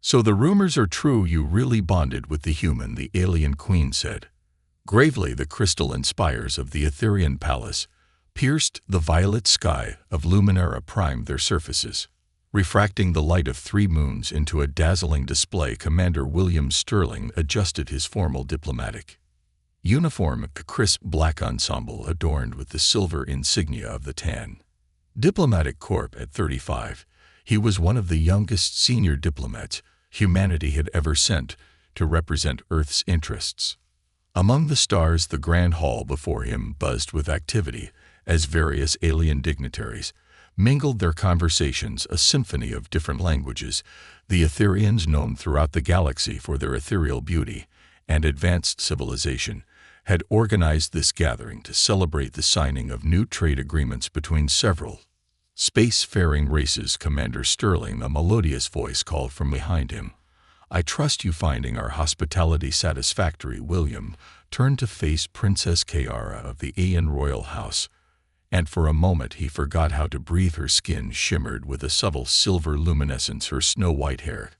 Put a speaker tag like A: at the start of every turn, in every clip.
A: "So the rumors are true, you really bonded with the human," the alien queen said. Gravely, the crystal spires of the Etherean palace pierced the violet sky of Luminara primed their surfaces, refracting the light of 3 moons into a dazzling display. Commander William Sterling adjusted his formal diplomatic uniform, a crisp black ensemble adorned with the silver insignia of the Tan Diplomatic Corps. At 35, he was one of the youngest senior diplomats humanity had ever sent to represent Earth's interests. Among the stars, the Grand Hall before him buzzed with activity as various alien dignitaries mingled their conversations, a symphony of different languages. The Etherians, known throughout the galaxy for their ethereal beauty and advanced civilization, had organized this gathering to celebrate the signing of new trade agreements between several spacefaring races. Commander Sterling, a melodious voice called from behind him. "I trust you finding our hospitality satisfactory." William turned to face Princess Kiara of the Aeon royal house, and for a moment he forgot how to breathe. Her skin shimmered with a subtle silver luminescence, her snow-white hair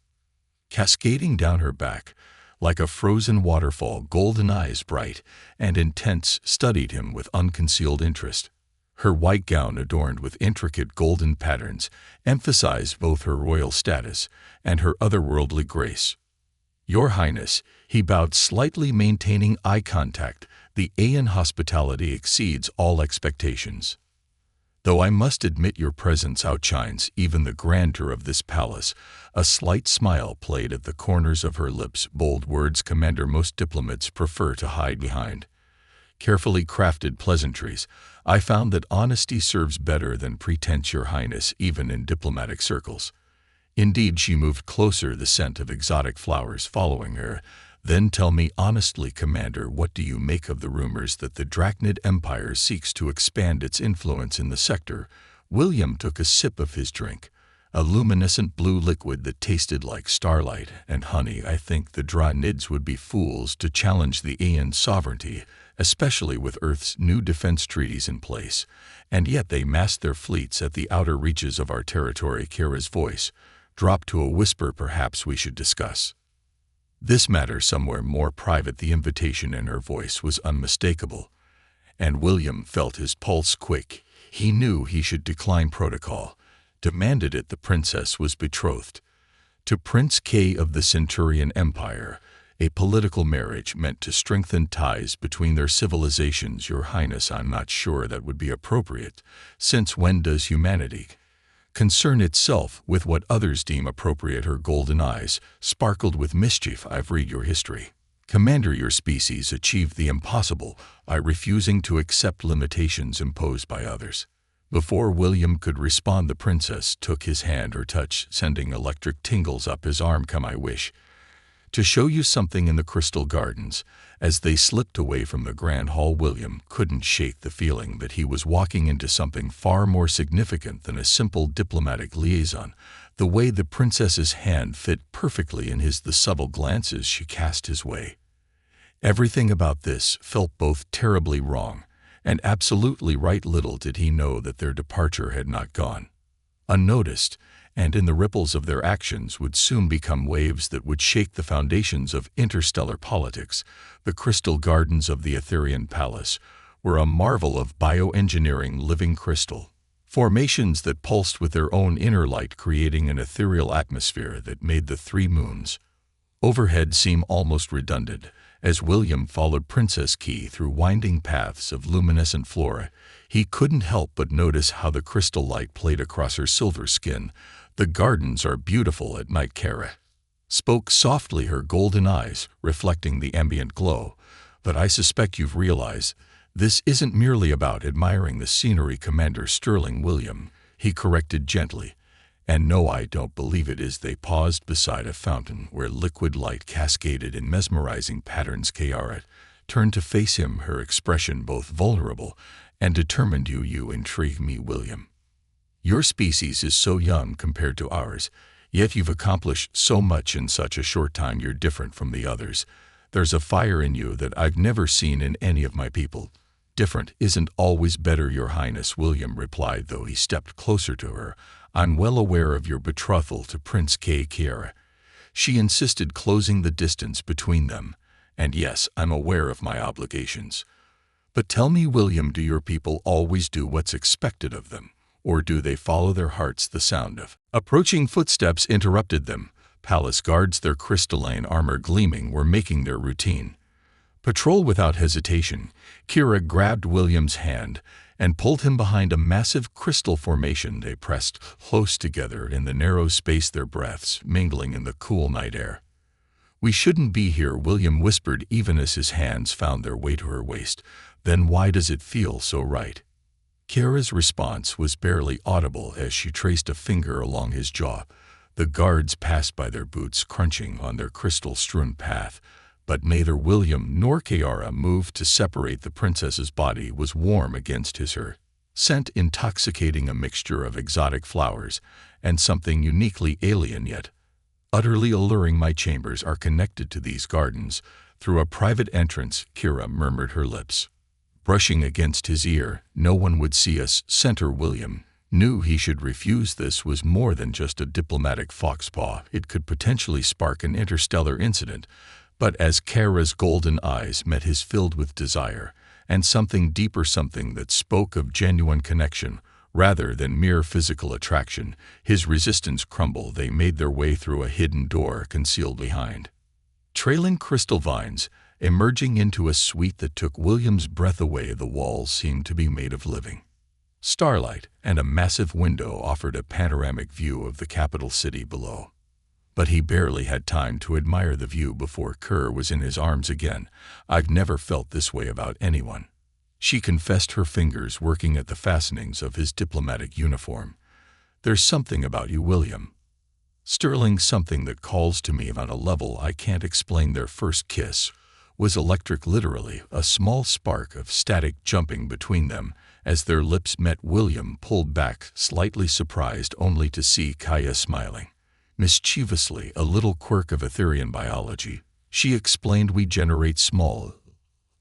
A: cascading down her back like a frozen waterfall. Golden eyes, bright and intense, studied him with unconcealed interest. Her white gown, adorned with intricate golden patterns, emphasized both her royal status and her otherworldly grace. "Your Highness," he bowed slightly, maintaining eye contact, "the Aeon hospitality exceeds all expectations. Though I must admit your presence outshines even the grandeur of this palace." A slight smile played at the corners of her lips. Bold words, Commander. Most diplomats prefer to hide behind carefully crafted pleasantries. "I found that honesty serves better than pretense, Your Highness, even in diplomatic circles." Indeed, she moved closer, the scent of exotic flowers following her. "Then tell me honestly, Commander, what do you make of the rumors that the Drachnid Empire seeks to expand its influence in the sector?" William took a sip of his drink, a luminescent blue liquid that tasted like starlight and honey. "I think the Dracnids would be fools to challenge the Aeon sovereignty, especially with Earth's new defense treaties in place, and yet they mass their fleets at the outer reaches of our territory." Kira's voice dropped to a whisper. "Perhaps we should discuss this matter somewhere more private." The invitation in her voice was unmistakable, and William felt his pulse quick. He knew he should decline protocol, demanded it. The princess was betrothed to Prince K of the Centurion Empire, a political marriage meant to strengthen ties between their civilizations. "Your Highness, I'm not sure that would be appropriate. Since when does humanity concern itself with what others deem appropriate?" Her golden eyes sparkled with mischief. "I've read your history, Commander. Your species achieved the impossible by refusing to accept limitations imposed by others." Before William could respond, the princess took his hand, her touch sending electric tingles up his arm. "Come, I wish to show you something in the Crystal Gardens." As they slipped away from the Grand Hall, William couldn't shake the feeling that he was walking into something far more significant than a simple diplomatic liaison. The way the princess's hand fit perfectly in his, the subtle glances she cast his way. Everything about this felt both terribly wrong and absolutely right. Little did he know that their departure had not gone unnoticed, and in the ripples of their actions would soon become waves that would shake the foundations of interstellar politics. The Crystal Gardens of the Etherian Palace were a marvel of bioengineering, living crystal formations that pulsed with their own inner light, creating an ethereal atmosphere that made the 3 moons overhead seem almost redundant. As William followed Princess Key through winding paths of luminescent flora, he couldn't help but notice how the crystal light played across her silver skin. "The gardens are beautiful at night," Kara spoke softly, her golden eyes reflecting the ambient glow. "But I suspect you've realized this isn't merely about admiring the scenery, Commander Sterling." William, he corrected gently. "And no, I don't believe it is." They paused beside a fountain where liquid light cascaded in mesmerizing patterns. Kiara turned to face him, her expression both vulnerable and determined. You intrigue me, William. Your species is so young compared to ours, yet you've accomplished so much in such a short time. You're different from the others. There's a fire in you that I've never seen in any of my people." "Different isn't always better, Your Highness," William replied, though he stepped closer to her. "I'm well aware of your betrothal to Prince K. Kiara." She insisted, closing the distance between them. And yes, I'm aware of my obligations. But tell me, William, do your people always do what's expected of them? Or do they follow their hearts? The sound of approaching footsteps interrupted them. Palace guards, their crystalline armor gleaming, were making their routine patrol. Without hesitation, Kira grabbed William's hand and pulled him behind a massive crystal formation. They pressed close together in the narrow space, their breaths mingling in the cool night air. "We shouldn't be here," William whispered, even as his hands found their way to her waist. "Then why does it feel so right?" Kira's response was barely audible as she traced a finger along his jaw. The guards passed by, their boots crunching on their crystal-strewn path, but neither William nor Kira moved to separate. The princess's body was warm against his, her scent intoxicating, a mixture of exotic flowers and something uniquely alien yet utterly alluring. "My chambers are connected to these gardens through a private entrance," Kira murmured, her lips brushing against his ear. "No one would see us." Center William knew he should refuse. This was more than just a diplomatic foxpaw. It could potentially spark an interstellar incident. But as Kira's golden eyes met his, filled with desire and something deeper, something that spoke of genuine connection rather than mere physical attraction, his resistance crumbled. They made their way through a hidden door concealed behind trailing crystal vines, emerging into a suite that took William's breath away. The walls seemed to be made of living starlight, and a massive window offered a panoramic view of the capital city below. But he barely had time to admire the view before Kerr was in his arms again. "I've never felt this way about anyone," she confessed, her fingers working at the fastenings of his diplomatic uniform. "There's something about you, William. Sterling, something that calls to me on a level I can't explain." Their first kiss was electric, literally, a small spark of static jumping between them. As their lips met, William pulled back, slightly surprised only to see Kaya smiling mischievously. "A little quirk of Etherian biology," she explained. "We generate small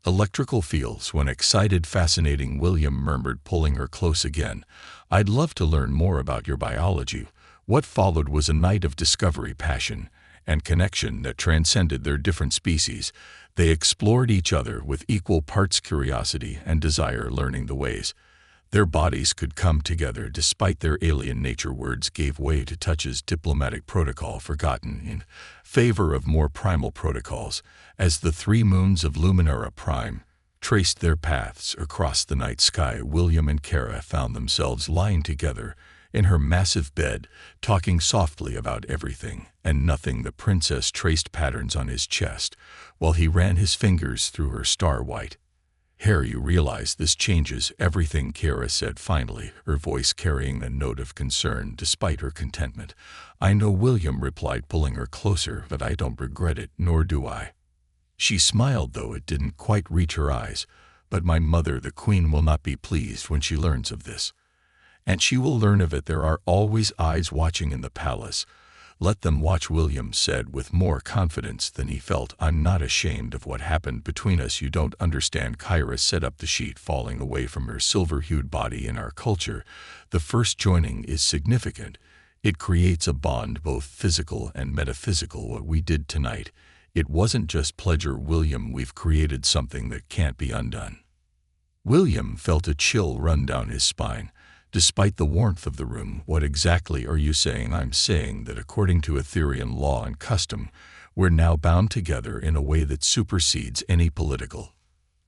A: electrical fields when excited." "Fascinating," William murmured, pulling her close again. "I'd love to learn more about your biology." What followed was a night of discovery, passion, and connection that transcended their different species. They explored each other with equal parts curiosity and desire, learning the ways their bodies could come together despite their alien nature. Words gave way to touches, diplomatic protocol forgotten in favor of more primal protocols. As the 3 moons of Luminara Prime traced their paths across the night sky, William and Kara found themselves lying together in her massive bed, talking softly about everything and nothing. The princess traced patterns on his chest while he ran his fingers through her star-white hair. "You realize this changes everything," Kara said finally, her voice carrying a note of concern despite her contentment. "I know," William replied, pulling her closer, "but I don't regret it, nor do I." She smiled, though it didn't quite reach her eyes. "But my mother, the queen, will not be pleased when she learns of this. And she will learn of it. There are always eyes watching in the palace." "Let them watch," William said with more confidence than he felt. "I'm not ashamed of what happened between us. You don't understand." Kyra set up the sheet, falling away from her silver-hued body. "In our culture, the first joining is significant. It creates a bond, both physical and metaphysical. What we did tonight, it wasn't just pleasure, William. We've created something that can't be undone." William felt a chill run down his spine. Despite the warmth of the room, "What exactly are you saying?" "I'm saying that according to Etherian law and custom, we're now bound together in a way that supersedes any political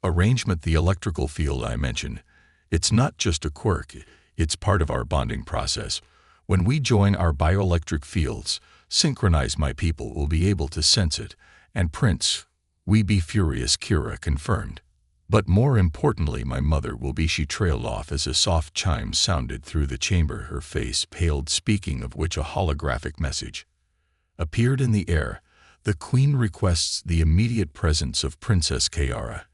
A: arrangement. The electrical field I mentioned, it's not just a quirk, it's part of our bonding process. When we join our bioelectric fields, synchronize, my people will be able to sense it. And Prince, we be furious," Kira confirmed. "But more importantly, my mother will be." She trailed off as a soft chime sounded through the chamber. Her face paled, speaking of which a holographic message appeared in the air. "The Queen requests the immediate presence of Princess Kiara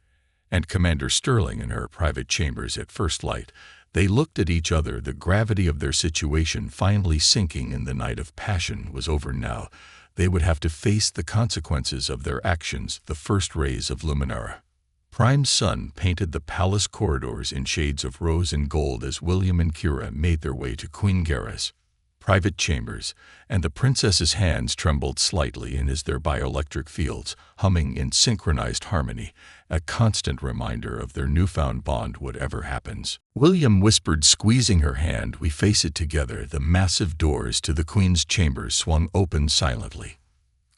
A: and Commander Sterling in her private chambers." At first light, they looked at each other, the gravity of their situation finally sinking in. The night of passion was over now. They would have to face the consequences of their actions. The first rays of Luminara Prime's sun painted the palace corridors in shades of rose and gold as William and Kira made their way to Queen Garrus' private chambers, and the princess's hands trembled slightly in as their bioelectric fields, humming in synchronized harmony, a constant reminder of their newfound bond whatever happens. William whispered, squeezing her hand. We face it together. The massive doors to the Queen's chambers swung open silently.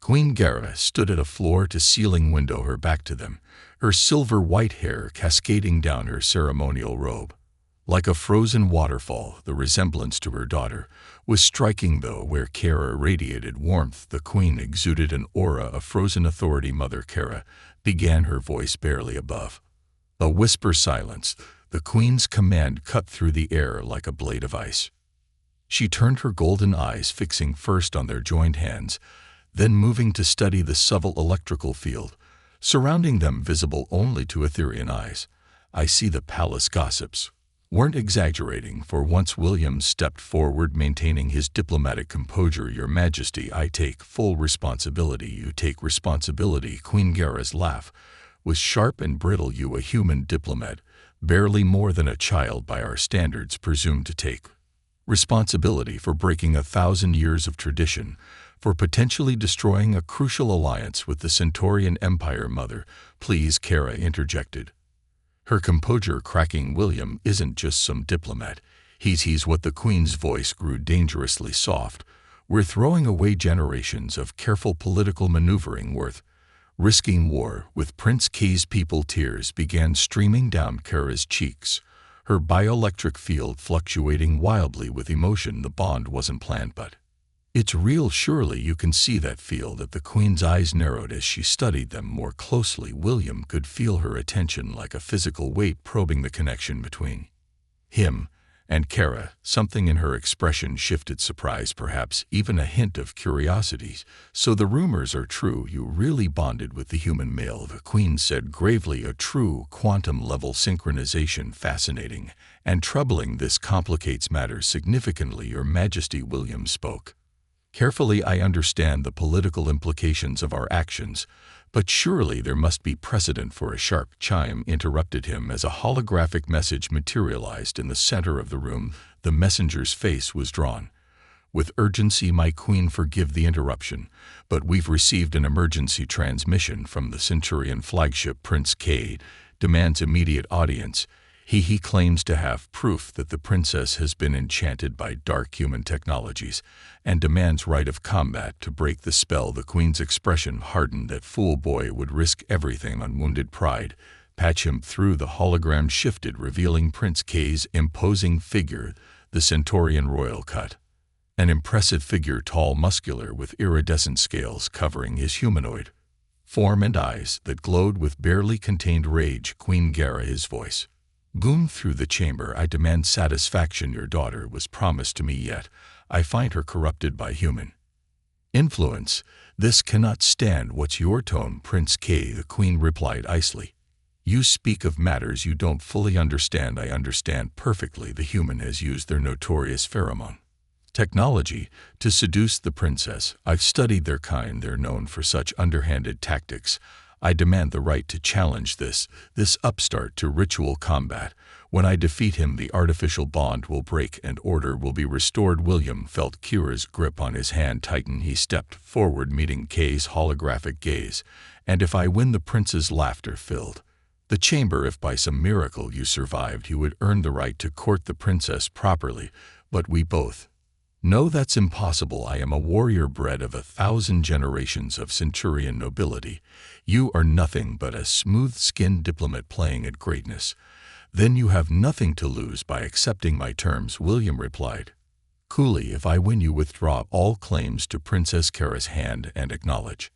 A: Queen Gara stood at a floor-to-ceiling window, her back to them, her silver-white hair cascading down her ceremonial robe. Like a frozen waterfall, the resemblance to her daughter was striking, though where Kara radiated warmth, the Queen exuded an aura of frozen authority. Mother Kara, began, her voice barely above. A whisper silenced. The Queen's command cut through the air like a blade of ice. She turned her golden eyes, fixing first on their joined hands, then moving to study the subtle electrical field, surrounding them, visible only to Etherian eyes. I see the palace gossips weren't exaggerating. For once William stepped forward, maintaining his diplomatic composure. Your Majesty, I take full responsibility. You take responsibility. Queen Gara's laugh was sharp and brittle. You, a human diplomat, barely more than a child by our standards, presumed to take responsibility for breaking 1,000 years of tradition, for potentially destroying a crucial alliance with the Centaurian Empire. Mother, please, Kara interjected, her composure cracking. William isn't just some diplomat. He's what the Queen's voice grew dangerously soft. We're throwing away generations of careful political maneuvering worth risking war with Prince K's people. Tears began streaming down Kara's cheeks, her bioelectric field fluctuating wildly with emotion. The bond wasn't planned, but it's real. Surely you can see that field. At the Queen's eyes narrowed as she studied them more closely. William could feel her attention like a physical weight probing the connection between him and Kara. Something in her expression shifted, surprise, perhaps even a hint of curiosity. So the rumors are true. You really bonded with the human male, the Queen said gravely. A true quantum-level synchronization. Fascinating and troubling. This complicates matters significantly. Your Majesty, William spoke carefully, I understand the political implications of our actions, but surely there must be precedent for a sharp chime interrupted him as a holographic message materialized in the center of the room. The messenger's face was drawn with urgency. My Queen, forgive the interruption, but we've received an emergency transmission from the Centurion flagship. Prince K demands immediate audience. He claims to have proof that the princess has been enchanted by dark human technologies and demands right of combat to break the spell. The Queen's expression hardened. That fool boy would risk everything on wounded pride. Patch him through. The hologram shifted, revealing Prince K's imposing figure, the Centaurian royal cut. An impressive figure, tall, muscular, with iridescent scales covering his humanoid form and eyes that glowed with barely contained rage. Queen Gara, his voice boomed through the chamber. I demand satisfaction. Your daughter was promised to me, yet I find her corrupted by human influence. This cannot stand. What's your tone, Prince K? The Queen replied icily. You speak of matters you don't fully understand. I understand perfectly. The human has used their notorious pheromone technology to seduce the princess. I've studied their kind. They're known for such underhanded tactics. I demand the right to challenge this upstart to ritual combat. When I defeat him, the artificial bond will break and order will be restored. William felt Kira's grip on his hand tighten. He stepped forward, meeting K's holographic gaze. And if I win? The prince's laughter filled the chamber. If by some miracle you survived, you would earn the right to court the princess properly. But we both no, that's impossible. I am a warrior bred of 1,000 generations of Centurion nobility. You are nothing but a smooth-skinned diplomat playing at greatness. Then you have nothing to lose by accepting my terms, William replied coolly. If I win, you withdraw all claims to Princess Kara's hand and acknowledge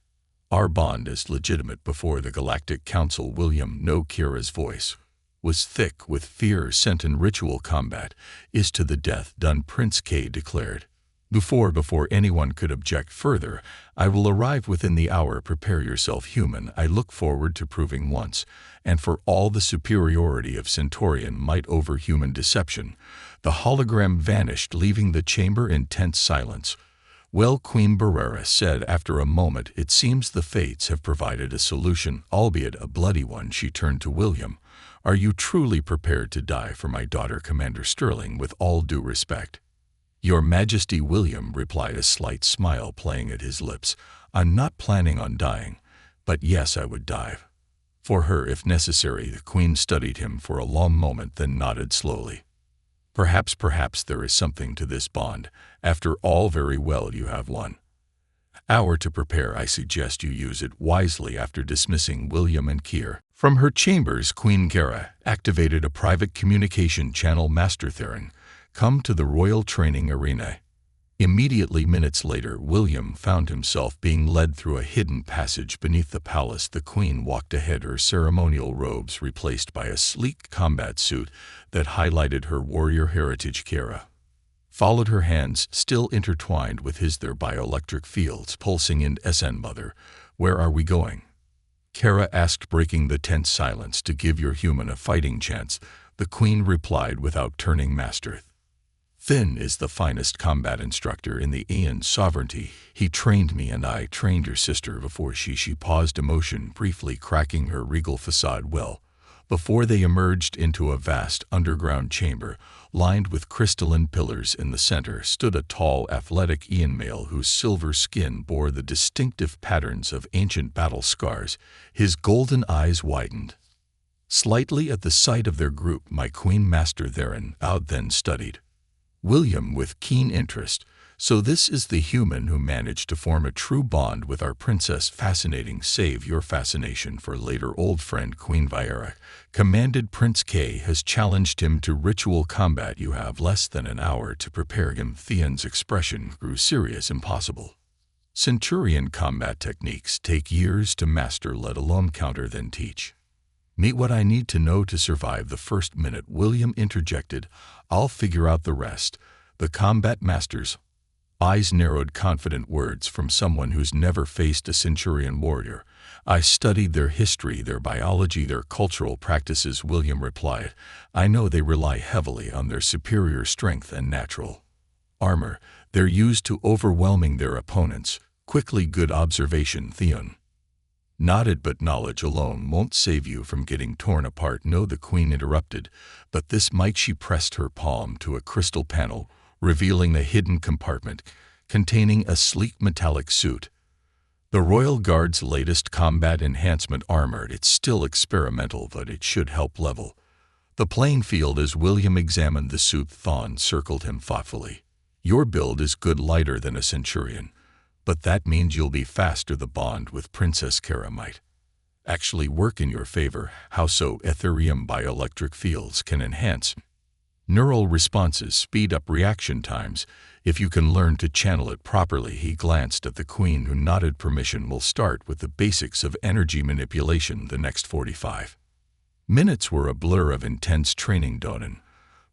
A: our bond as legitimate before the Galactic Council. William, no. Kira's voice was thick with fear. Sent in ritual combat is to the death. Done, Prince K declared. Before anyone could object further, I will arrive within the hour. Prepare yourself, human. I look forward to proving once and for all the superiority of Centaurian might over human deception. The hologram vanished, leaving the chamber in tense silence. Well, Queen Barrera said after a moment, it seems the fates have provided a solution, albeit a bloody one. She turned to William. Are you truly prepared to die for my daughter, Commander Sterling? With all due respect, "Your Majesty," William replied, a slight smile playing at his lips. "I'm not planning on dying, but yes, I would dive for her if necessary." The Queen studied him for a long moment, then nodded slowly. Perhaps there is something to this bond. After all, very well, you have 1 hour to prepare. I suggest you use it wisely." After dismissing William and Kier from her chambers, Queen Kara activated a private communication channel. "Master Theron, come to the Royal Training Arena." Immediately, minutes later, William found himself being led through a hidden passage beneath the palace. The Queen walked ahead, her ceremonial robes replaced by a sleek combat suit that highlighted her warrior heritage. Kara followed, her hands still intertwined with his, their bioelectric fields pulsing in. "SN Mother, where are we going?" Kara asked, breaking the tense silence. "To give your human a fighting chance," the Queen replied without turning. "Master Finn is the finest combat instructor in the Aeon sovereignty. He trained me, and I trained your sister before she paused, emotion briefly cracking her regal facade. Well, before they emerged into a vast underground chamber, lined with crystalline pillars. In the center stood a tall, athletic Aeon male whose silver skin bore the distinctive patterns of ancient battle scars. His golden eyes widened slightly at the sight of their group. "My Queen." Master Theron bowed, then studied William with keen interest. "So this is the human who managed to form a true bond with our princess. Fascinating. Save your fascination for later, old friend." Queen Viera commanded. "Prince K has challenged him to ritual combat. You have less than an hour to prepare him." Theon's expression grew serious. "Impossible. Centurion combat techniques take years to master, let alone counter, then teach me what I need to know to survive the first minute." William interjected, "I'll figure out the rest." The combat master's eyes narrowed, confident words from someone who's never faced a Centurion warrior. "I studied their history, their biology, their cultural practices." William replied, "I know they rely heavily on their superior strength and natural armor. They're used to overwhelming their opponents quickly." "Good observation." Theon nodded. "But knowledge alone won't save you from getting torn apart." "No," the Queen interrupted, "but this might." She pressed her palm to a crystal panel, revealing a hidden compartment containing a sleek metallic suit. The Royal Guard's latest combat enhancement armor. "It's still experimental, but it should help level the playing field." As William examined the suit, Thawne circled him thoughtfully. "Your build is good, lighter than a Centurion, but that means you'll be faster. The bond with Princess Kara might actually work in your favor." "How so?" "Ethereum bioelectric fields can enhance neural responses, speed up reaction times, if you can learn to channel it properly." He glanced at the Queen, who nodded. "Permission. We'll start with the basics of energy manipulation." The next 45 minutes were a blur of intense training. Donan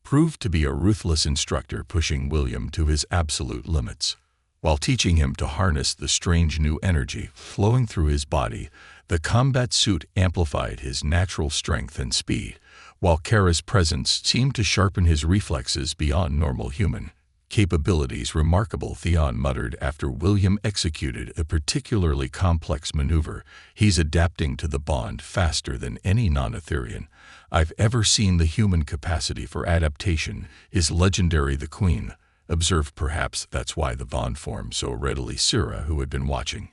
A: proved to be a ruthless instructor, pushing William to his absolute limits while teaching him to harness the strange new energy flowing through his body. The combat suit amplified his natural strength and speed, while Kara's presence seemed to sharpen his reflexes beyond normal human capabilities. "Remarkable," Theon muttered after William executed a particularly complex maneuver. "He's adapting to the bond faster than any non-Etherean I've ever seen." "The human capacity for adaptation is legendary," the Queen observed. "Perhaps that's why the bond formed so readily." Sira, who had been watching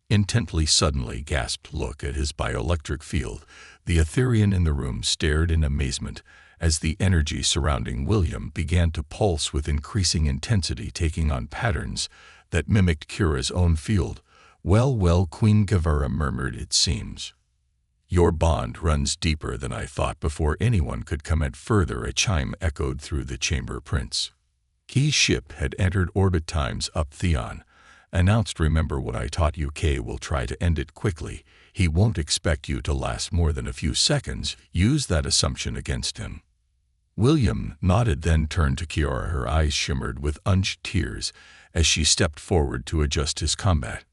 A: intently, suddenly gasped. "Look at his bioelectric field." The Etherean in the room stared in amazement as the energy surrounding William began to pulse with increasing intensity, taking on patterns that mimicked Kira's own field. Well, Queen Gavara murmured, "It seems your bond runs deeper than I thought." Before anyone could comment further, a chime echoed through the chamber. Prince Key's ship had entered orbit. "Time's up," Theon announced. "Remember what I taught you. K will try to end it quickly. He won't expect you to last more than a few seconds. Use that assumption against him." William nodded, then turned to Kiara. Her eyes shimmered with unshed tears as she stepped forward to adjust his combat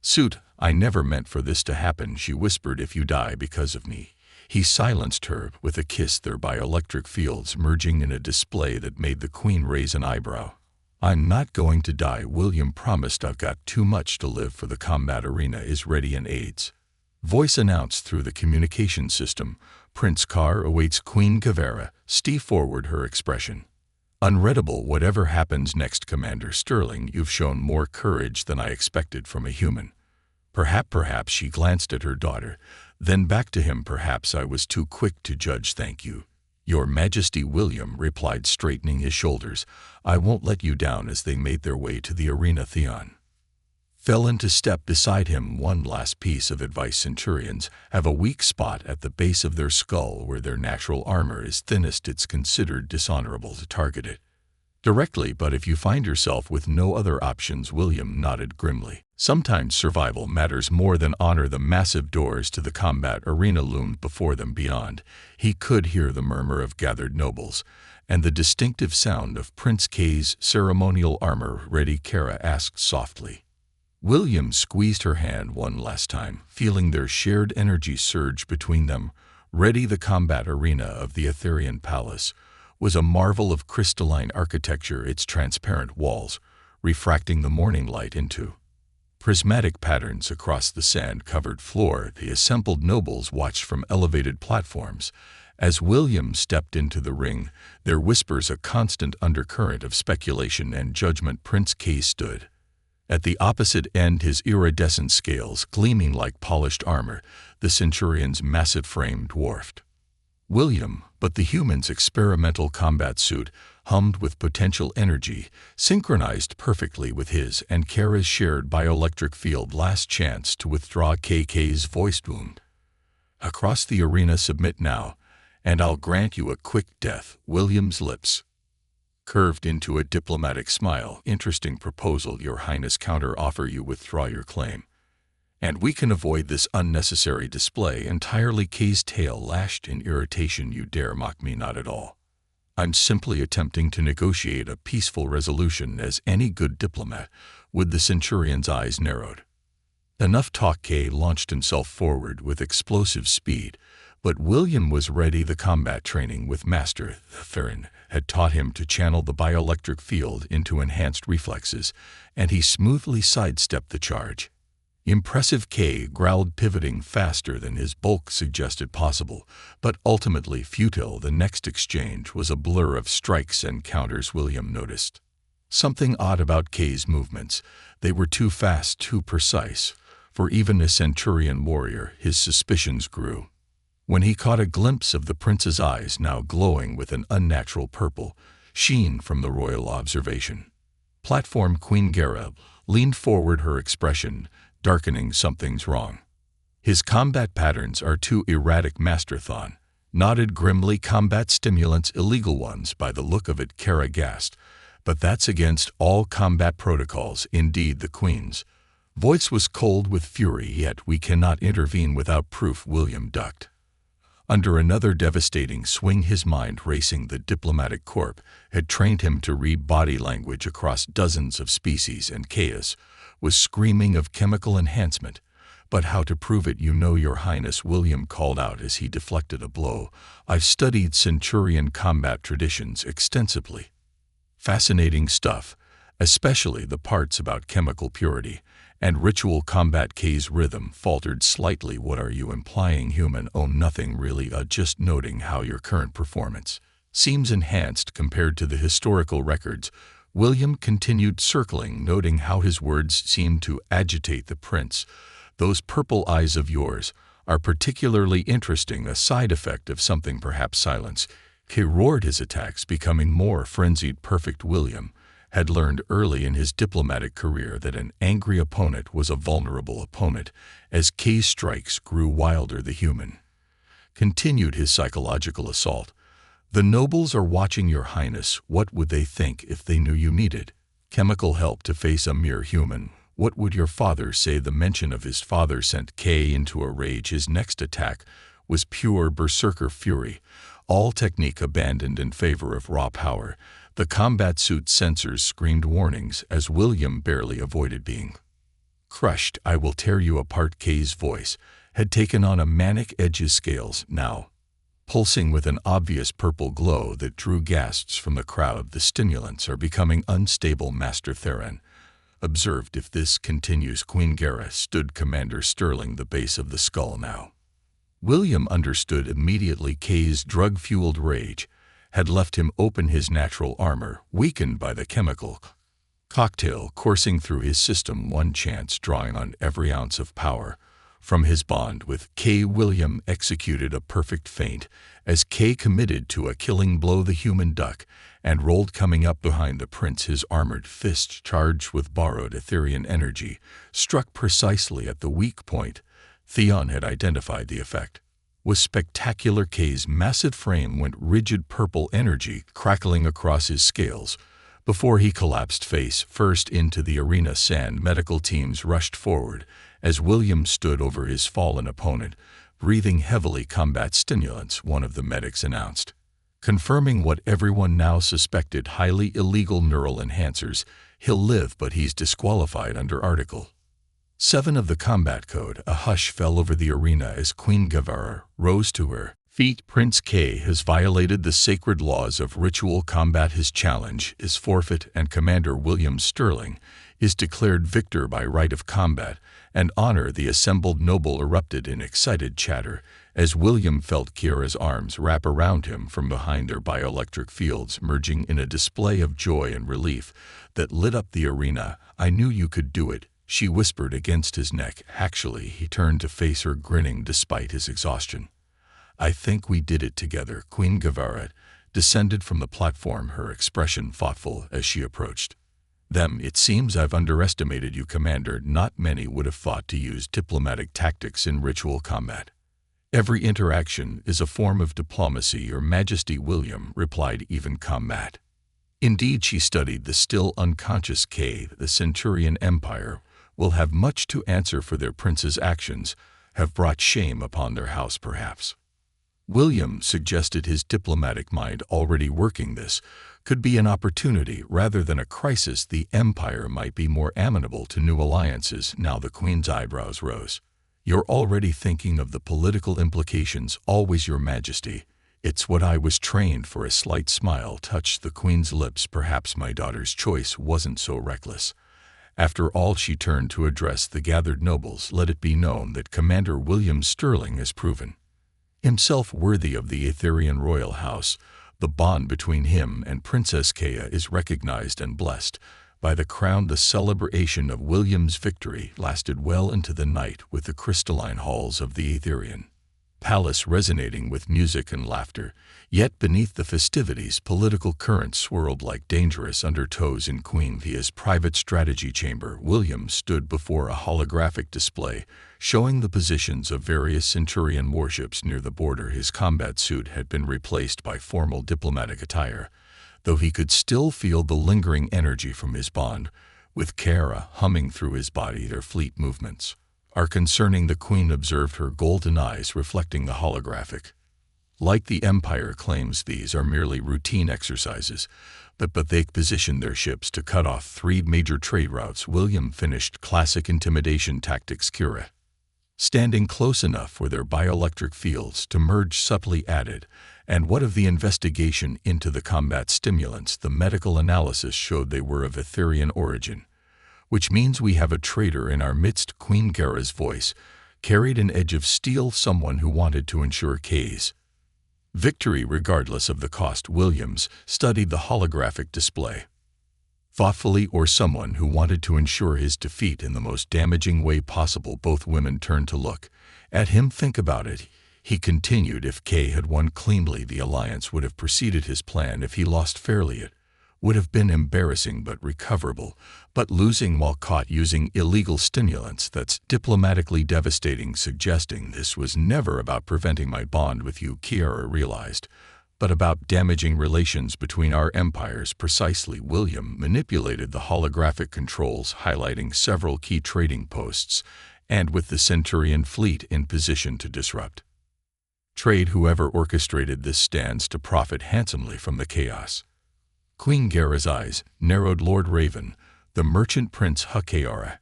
A: suit. "I never meant for this to happen," she whispered. "If you die because of me." He silenced her with a kiss, their bioelectric fields merging in a display that made the Queen raise an eyebrow. "I'm not going to die," William promised. "I've got too much to live for." "The combat arena is ready." An aide's voice announced through the communication system. "Prince Carr awaits." Queen Gavara stepped forward, her expression Unreadable. Whatever happens next, Commander Sterling, you've shown more courage than I expected from a human. Perhaps she glanced at her daughter, then back to him. Perhaps I was too quick to judge. Thank you, Your Majesty, William replied, straightening his shoulders. I won't let you down. As they made their way to the arena, Theon fell into step beside him. One last piece of advice: Centurions have a weak spot at the base of their skull where their natural armor is thinnest. It's considered dishonorable to target it directly, but if you find yourself with no other options. William nodded grimly. Sometimes survival matters more than honor. The massive doors to the combat arena loomed before them. Beyond, he could hear the murmur of gathered nobles and the distinctive sound of Prince K's ceremonial armor. Ready? Kara asked softly. William squeezed her hand one last time, feeling their shared energy surge between them. Ready? The combat arena of the Etherian Palace was a marvel of crystalline architecture, its transparent walls refracting the morning light into prismatic patterns across the sand-covered floor. The assembled nobles watched from elevated platforms. As William stepped into the ring, their whispers a constant undercurrent of speculation and judgment. Prince K stood at the opposite end, his iridescent scales gleaming like polished armor, the Centurion's massive frame dwarfed William, but the human's experimental combat suit hummed with potential energy, synchronized perfectly with his and Kara's shared bioelectric field. Last chance to withdraw. KK's voice boomed across the arena. Submit now, and I'll grant you a quick death. William's lips curved into a diplomatic smile. Interesting proposal, Your Highness. Counter offer: you withdraw your claim, and we can avoid this unnecessary display entirely. K's tail lashed in irritation. You dare mock me? Not at all. I'm simply attempting to negotiate a peaceful resolution, as any good diplomat would. The Centurion's eyes narrowed. Enough talk. K launched himself forward with explosive speed, but William was ready. The combat training with Master Theron had taught him to channel the bioelectric field into enhanced reflexes, and he smoothly sidestepped the charge. Impressive, K growled, pivoting faster than his bulk suggested possible, but ultimately futile. The next exchange was a blur of strikes and counters. William noticed something odd about K's movements. They were too fast, too precise for even a Centurion warrior. His suspicions grew when he caught a glimpse of the prince's eyes, now glowing with an unnatural purple sheen from the royal observation platform. Queen Gara leaned forward, her expression darkening. Something's wrong. His combat patterns are too erratic. Master Thon nodded grimly. Combat stimulants, illegal ones by the look of it. Kara gasped. But that's against all combat protocols. Indeed, the Queen's voice was cold with fury. Yet we cannot intervene without proof. William ducked under another devastating swing, his mind racing. The diplomatic corps had trained him to read body language across dozens of species, and chaos was screaming of chemical enhancement. But how to prove it? You know, Your Highness, William called out as he deflected a blow. I've studied Centurion combat traditions extensively. Fascinating stuff, especially the parts about chemical purity and ritual combat. K's rhythm faltered slightly. What are you implying, human? Oh, nothing really, just noting how your current performance seems enhanced compared to the historical records. William continued, circling, noting how his words seemed to agitate the prince. Those purple eyes of yours are particularly interesting, a side effect of something, perhaps silence. He roared, his attacks becoming more frenzied. Perfect. William had learned early in his diplomatic career that an angry opponent was a vulnerable opponent. As K's strikes grew wilder, the human continued his psychological assault. The nobles are watching, Your Highness. What would they think if they knew you needed chemical help to face a mere human? What would your father say? The mention of his father sent K into a rage. His next attack was pure berserker fury, all technique abandoned in favor of raw power. The combat suit sensors screamed warnings as William barely avoided being crushed. I will tear you apart. K's voice had taken on a manic edge, his scales now pulsing with an obvious purple glow that drew gasps from the crowd. The stimulants are becoming unstable, Master Theron observed. If this continues, Queen Gara stood Commander Sterling, the base of the skull now. William understood immediately. K's drug-fueled rage had left him open, his natural armor weakened by the chemical cocktail coursing through his system, one chance drawing on every ounce of power from his bond with K. William executed a perfect feint as K committed to a killing blow, the human duck, and rolled, coming up behind the prince. His armored fist, charged with borrowed Etherian energy, struck precisely at the weak point. Theon had identified the effect. With spectacular, K's massive frame went rigid, purple energy crackling across his scales before he collapsed face first into the arena. Sand medical teams rushed forward as William stood over his fallen opponent, breathing heavily. Combat stimulants, one of the medics announced, confirming what everyone now suspected: highly illegal neural enhancers. He'll live, but he's disqualified under Article 7 of the Combat Code. A hush fell over the arena as Queen Guevara rose to her feet. Prince K has violated the sacred laws of ritual combat. His challenge is forfeit, and Commander William Sterling is declared victor by right of combat and honor. The assembled noble erupted in excited chatter as William felt Kiara's arms wrap around him from behind, their bioelectric fields merging in a display of joy and relief that lit up the arena. "I knew you could do it," she whispered against his neck. Actually, he turned to face her, grinning despite his exhaustion. "I think we did it together." Queen Guevara descended from the platform, her expression thoughtful as she approached them. "It seems I've underestimated you, Commander. Not many would have thought to use diplomatic tactics in ritual combat." "Every interaction is a form of diplomacy, Your Majesty," William replied, "even combat." Indeed, she studied the still unconscious K. The Centurion Empire will have much to answer for their prince's actions, have brought shame upon their house perhaps. William suggested his diplomatic mind already working. This could be an opportunity rather than a crisis. The Empire might be more amenable to new alliances. Now the Queen's eyebrows rose. "You're already thinking of the political implications." "Always, Your Majesty. It's what I was trained for." A slight smile touched the Queen's lips. "Perhaps my daughter's choice wasn't so reckless." After all, she turned to address the gathered nobles. "Let it be known that Commander William Sterling has proven himself worthy of the Etherian royal house. The bond between him and Princess Kea is recognized and blessed by the crown." The celebration of William's victory lasted well into the night, with the crystalline halls of the Etherian palace resonating with music and laughter. Yet beneath the festivities, political currents swirled like dangerous undertows. In Queen Thea's private strategy chamber, William stood before a holographic display showing the positions of various Centurion warships near the border. His combat suit had been replaced by formal diplomatic attire, though he could still feel the lingering energy from his bond with Kara humming through his body. "Their fleet movements are concerning," the Queen observed, her golden eyes reflecting the holographic. "Like the Empire claims, these are merely routine exercises, but they position their ships to cut off 3 major trade routes." William finished. "Classic intimidation tactics." Kira, standing close enough for their bioelectric fields to merge, subtly added, "And what of the investigation into the combat stimulants?" "The medical analysis showed they were of Etherian origin, which means we have a traitor in our midst." Queen Gara's voice carried an edge of steel. "Someone who wanted to ensure K's victory regardless of the cost." Williams studied the holographic display thoughtfully. "Or someone who wanted to ensure his defeat in the most damaging way possible." Both women turned to look at him. "Think about it," he continued. "If K had won cleanly, the alliance would have proceeded his plan. If he lost fairly, it would have been embarrassing but recoverable. But losing while caught using illegal stimulants, that's diplomatically devastating." Suggesting this was never about preventing my bond with you, Kiara realized, but about damaging relations between our empires. "Precisely." William manipulated the holographic controls, highlighting several key trading posts, and with the Centurion fleet in position to disrupt trade, whoever orchestrated this stands to profit handsomely from the chaos. Queen Gara's eyes narrowed. "Lord Raven, the merchant prince Hakara,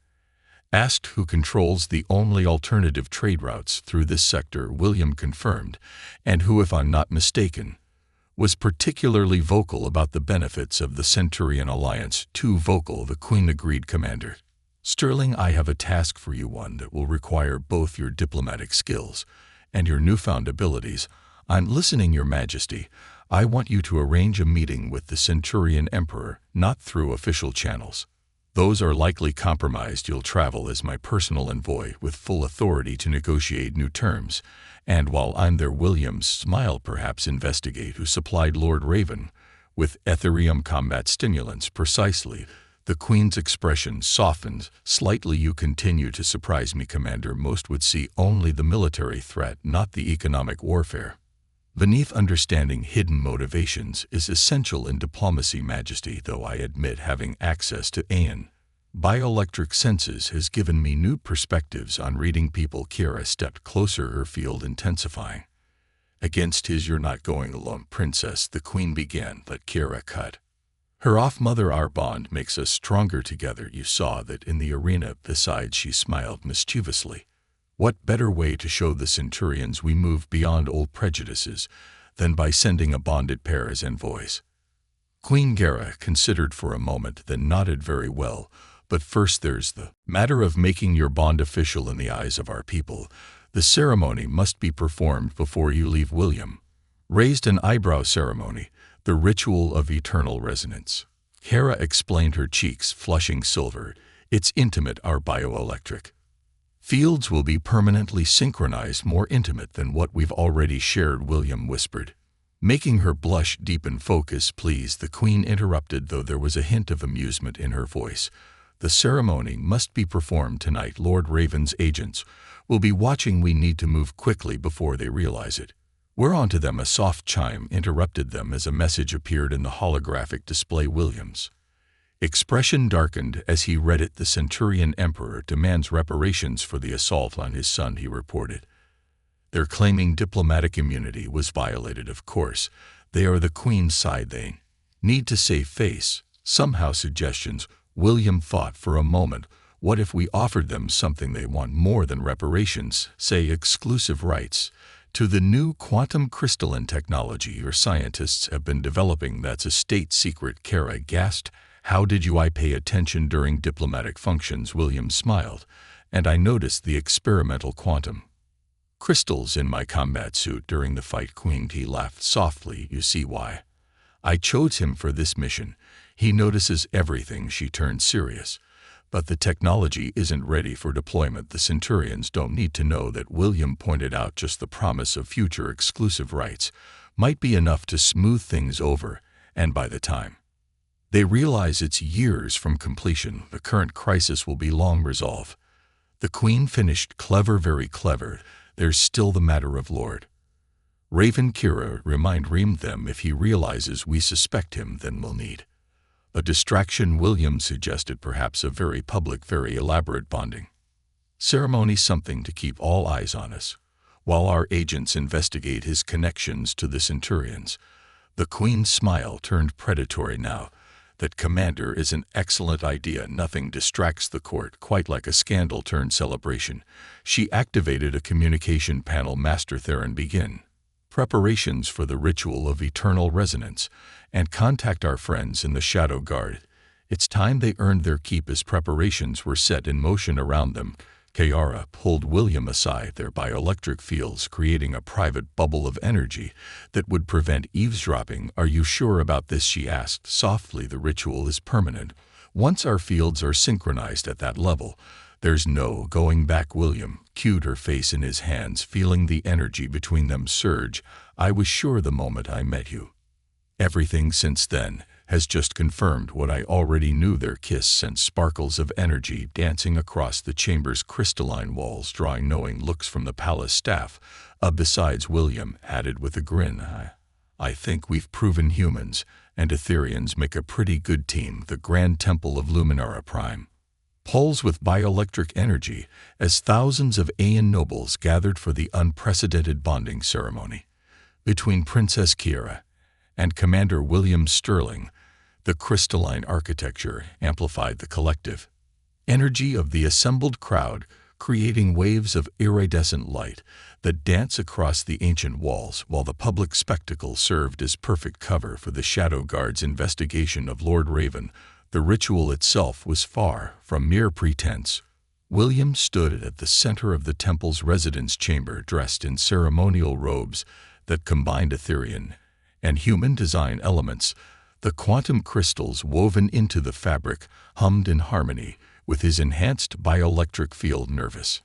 A: asked who controls the only alternative trade routes through this sector." William confirmed, "And who, if I'm not mistaken, was particularly vocal about the benefits of the Centurion alliance." "Too vocal," the Queen agreed. "Commander Sterling, I have a task for you, one that will require both your diplomatic skills and your newfound abilities." "I'm listening, Your Majesty." I want you to arrange a meeting with the Centurion Emperor, not through official channels. Those are likely compromised. You'll travel as my personal envoy with full authority to negotiate new terms. And while I'm there, William's smile, perhaps investigate who supplied Lord Raven with Etherium combat stimulants precisely. The Queen's expression softened slightly. You continue to surprise me, Commander. Most would see only the military threat, not the economic warfare. Beneath understanding hidden motivations is essential in diplomacy, Majesty, though I admit having access to Aeon bioelectric senses has given me new perspectives on reading people. Kira stepped closer, her field intensifying. Against his "You're not going alone, Princess," the Queen began, but Kira cut her off. "Mother, our bond makes us stronger together. You saw that in the arena." Besides, she smiled mischievously. What better way to show the Centurions we move beyond old prejudices than by sending a bonded pair as envoys? Queen Gara considered for a moment, then nodded. "Very well, but first there's the matter of making your bond official in the eyes of our people. The ceremony must be performed before you leave." William raised an eyebrow. "Ceremony? The ritual of eternal resonance," Kara explained, her cheeks flushing silver. "It's intimate. Our bioelectric fields will be permanently synchronized, more intimate than what we've already shared," William whispered, making her blush deepen. "Focus, please," the Queen interrupted, though there was a hint of amusement in her voice. "The ceremony must be performed tonight. Lord Raven's agents will be watching. We need to move quickly before they realize it." "We're on to them." A soft chime interrupted them as a message appeared in the holographic display. William's expression darkened as he read it. "The Centurion Emperor demands reparations for the assault on his son," he reported. "They're claiming diplomatic immunity was violated. Of course, they are the Queen's side. They need to save face." Somehow suggestions. William thought for a moment. What if we offered them something they want more than reparations, say exclusive rights to the new quantum crystalline technology your scientists have been developing? "That's a state secret," Kara gasped. "How did you?" "I pay attention during diplomatic functions," William smiled, "and I noticed the experimental quantum crystals in my combat suit during the fight." Queen T laughed softly. "You see why I chose him for this mission. He notices everything." She turned serious. "But the technology isn't ready for deployment. The Centurions don't need to know that," William pointed out. "Just the promise of future exclusive rights might be enough to smooth things over, and by the time they realize it's years from completion, the current crisis will be long resolved." The Queen finished. "Clever, very clever. There's still the matter of Lord Raven." Kira remind them, "If he realizes we suspect him, then we'll need a distraction." William suggested perhaps a very public, very elaborate bonding ceremony, something to keep all eyes on us while our agents investigate his connections to the Centurions. The Queen's smile turned predatory. "Now, that, Commander, is an excellent idea. Nothing distracts the court quite like a scandal turned celebration." She activated a communication panel. "Master Theron, begin preparations for the ritual of eternal resonance, and contact our friends in the Shadow Guard. It's time they earned their keep." As preparations were set in motion around them, Kara pulled William aside, their bioelectric fields creating a private bubble of energy that would prevent eavesdropping. "Are you sure about this?" she asked softly. "The ritual is permanent. Once our fields are synchronized at that level, there's no going back." William cued her face in his hands, feeling the energy between them surge. "I was sure the moment I met you. Everything since then has just confirmed what I already knew." Their kiss sent sparkles of energy dancing across the chamber's crystalline walls, drawing knowing looks from the palace staff. Besides," William added with a grin, I think we've proven humans and Etherians make a pretty good team." The Grand Temple of Luminara Prime pulls with bioelectric energy as thousands of Aeon nobles gathered for the unprecedented bonding ceremony between Princess Kira and Commander William Sterling. The crystalline architecture amplified the collective energy of the assembled crowd, creating waves of iridescent light that dance across the ancient walls, while the public spectacle served as perfect cover for the Shadow Guard's investigation of Lord Raven. The ritual itself was far from mere pretense. William stood at the center of the temple's residence chamber, dressed in ceremonial robes that combined Etherian and human design elements, the quantum crystals woven into the fabric hummed in harmony with his enhanced bioelectric field nervous.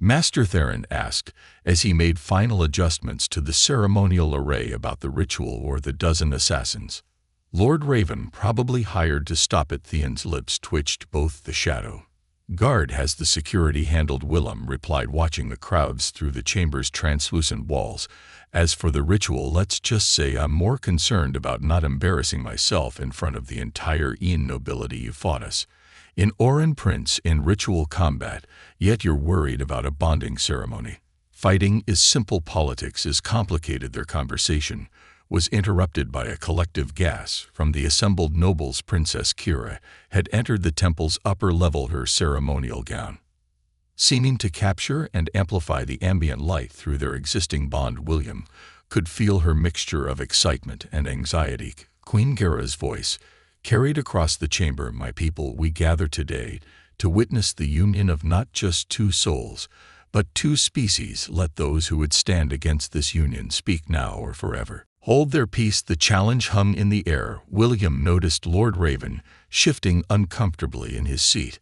A: Master Theron asked, as he made final adjustments to the ceremonial array about the ritual or the dozen assassins. Lord Raven probably hired to stop it. Theon's lips twitched. Both the shadow guard has the security handled, Willem replied, watching the crowds through the chamber's translucent walls. As for the ritual, let's just say I'm more concerned about not embarrassing myself in front of the entire Ian nobility you fought us in Oran Prince in ritual combat, yet you're worried about a bonding ceremony. Fighting is simple, politics is complicated. Their conversation was interrupted by a collective gasp from the assembled nobles. Princess Kira had entered the temple's upper level, her ceremonial gown seeming to capture and amplify the ambient light through their existing bond. William could feel her mixture of excitement and anxiety. Queen Gera's voice carried across the chamber, "My people, we gather today to witness the union of not just two souls, but two species. Let those who would stand against this union speak now or forever hold their peace." The challenge hung in the air. William noticed Lord Raven shifting uncomfortably in his seat,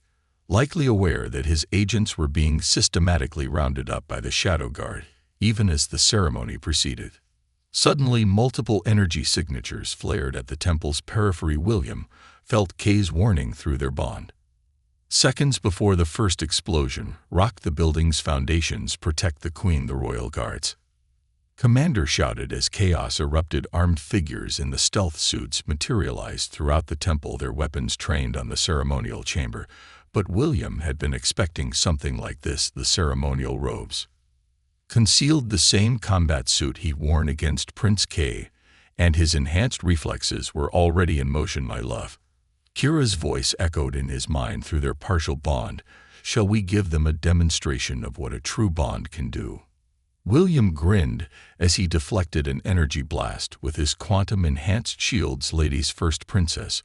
A: likely aware that his agents were being systematically rounded up by the Shadow Guard. Even as the ceremony proceeded, suddenly multiple energy signatures flared at the temple's periphery. William felt Kay's warning through their bond. Seconds before the first explosion rocked the building's foundations. "Protect the Queen," the royal guards commander shouted as chaos erupted. Armed figures in the stealth suits materialized throughout the temple, their weapons trained on the ceremonial chamber. But William had been expecting something like this. The ceremonial robes concealed the same combat suit he'd worn against Prince Kay, and his enhanced reflexes were already in motion. "My love," Kira's voice echoed in his mind through their partial bond. "Shall we give them a demonstration of what a true bond can do?" William grinned as he deflected an energy blast with his quantum-enhanced shields. "Ladies first, princess."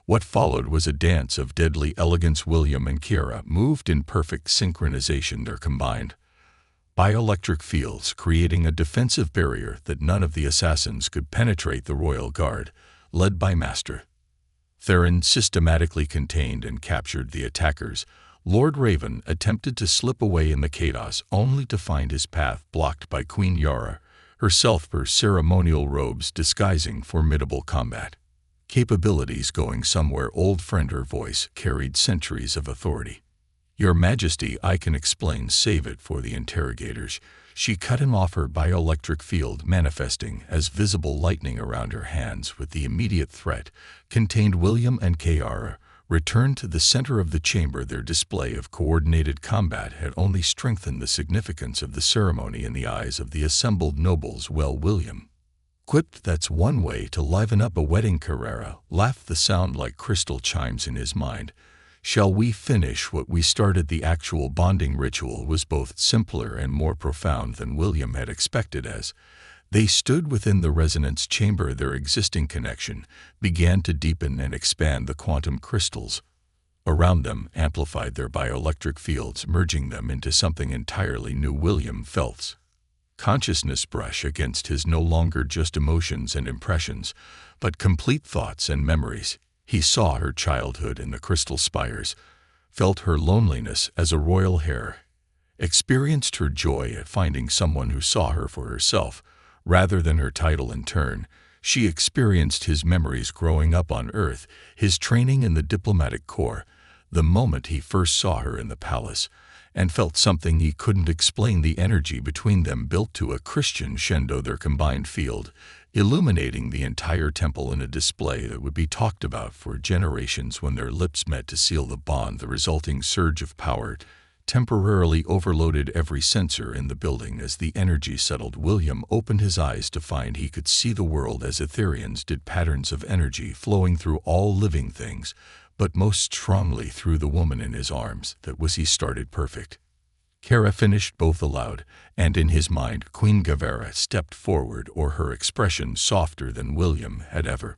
A: What followed was a dance of deadly elegance. William and Kira moved in perfect synchronization, their combined bioelectric fields creating a defensive barrier that none of the assassins could penetrate. The royal guard, led by Master Theron, systematically contained and captured the attackers. Lord Raven attempted to slip away in the chaos, only to find his path blocked by Queen Yara herself, her ceremonial robes disguising formidable combat capabilities. "Going somewhere, old friend," her voice carried centuries of authority. "Your Majesty, I can explain. Save it for the interrogators." She cut him off, her bioelectric field manifesting as visible lightning around her hands with the immediate threat contained. William and Kara returned to the center of the chamber. Their display of coordinated combat had only strengthened the significance of the ceremony in the eyes of the assembled nobles. "Well," William quipped, "that's one way to liven up a wedding." Carrera laughed, the sound like crystal chimes in his mind. "Shall we finish what we started?" The actual bonding ritual was both simpler and more profound than William had expected. As they stood within the resonance chamber, their existing connection began to deepen and expand. The quantum crystals around them amplified their bioelectric fields, merging them into something entirely new. William felt consciousness brush against his, no longer just emotions and impressions, but complete thoughts and memories. He saw her childhood in the crystal spires, felt her loneliness as a royal heir, experienced her joy at finding someone who saw her for herself rather than her title. In turn, she experienced his memories growing up on Earth, his training in the diplomatic corps, the moment he first saw her in the palace, and felt something he couldn't explain. The energy between them built to a Christian crescendo, their combined field illuminating the entire temple in a display that would be talked about for generations. When their lips met to seal the bond, the resulting surge of power temporarily overloaded every sensor in the building. As the energy settled, William opened his eyes to find he could see the world as Etherians did, patterns of energy flowing through all living things, but most strongly through the woman in his arms. That was, he started perfect. Kara finished both aloud, and in his mind Queen Gavera stepped forward, or her expression softer than William had ever